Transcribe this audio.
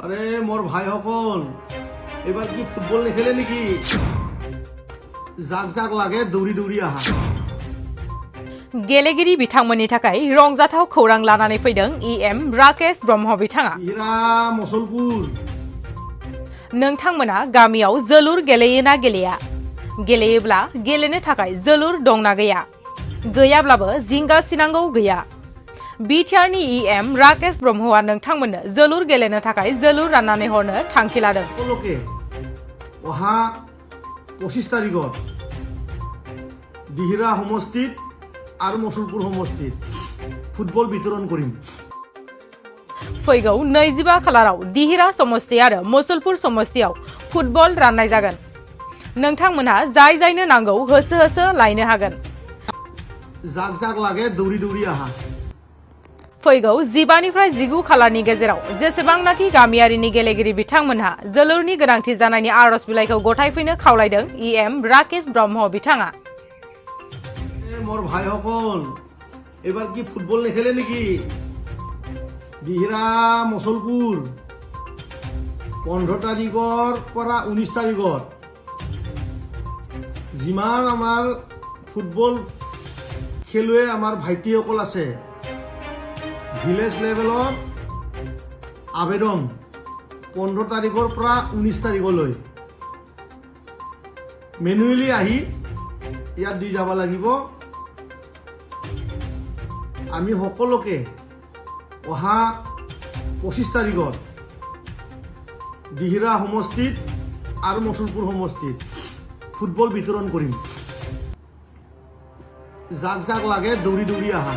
আরে মোর ভাই সকল এবার কি ফুটবল নেখেলে নেকি जाक जाक লাগে দৌড়ি দৌড়ি আহা गेलेगिरि बिथांमोननि थाखाय रंजाथाव खौरां लानानै फैदों EM राकेश ब्रह्म बिथाङा हिरा मसलपुर नोंथांमोना गामियाव जोलुर गेलेयोना गेलेया गेलेयोब्ला गेलेनो थाखाय जोलुर दंना गैया गैयाब्लाबो जिंगा सिनांगौ गैया बिटिआरनि EM राकेश ब्रह्मआ नोंथांमोननो जोलुर गेलेनो थाखाय जोलुर राननानै हरनो थांखि लादों সকলকে অহা 25 তাৰিখত দিহিৰা সমষ্টিত আৰু মসলপুৰ সমষ্টিত ফুটবল বিতৰণ কৰিম फैगौ 25 खालाराव दिहिरा समस्ति आरो मसलपुर समस्तियाव फुटबल राननाय जागोन नोंथांमोनहा जाय जायनो नांगौ होसो होसो लायनो हागोन जाक जाक লাগে দৌড়ি দৌড়ি আহা फैगौ 15 निफ्राय 19 खालारनि गेजेराव जेसेबांनाखि गामियारिनि गेलेगिरि बिथांमोनहा जोलुरनि गोनांथि जानायनि आरज बिलाइखौ गथायफैनो खावलायदों EM राकेश ब्रह्म बिथाङा मोर भाई সকল এবার কি ফুটবল নেখেলে নেকি দিহিৰা মসলপুৰ 15 তাৰিখৰ পৰা 19 তাৰিখত যিমান আমাৰ ফুটবল খেলুৱৈ আমাৰ ভাইটিসকল আছে ভিলেজ লেভেলত আবেদন 15 তাৰিখৰ পৰা 19 তাৰিখলৈ মেনুৱেলি আহি ইয়াত দি যাব লাগিব আমি সকলোকে অহা 25 তাৰিখত দিহিৰা সমষ্টিত আৰু মসলপুৰ সমষ্টিত ফুটবল বিতৰণ কৰিম জাক জাক লাগে দৌড়ি দৌড়ি আহা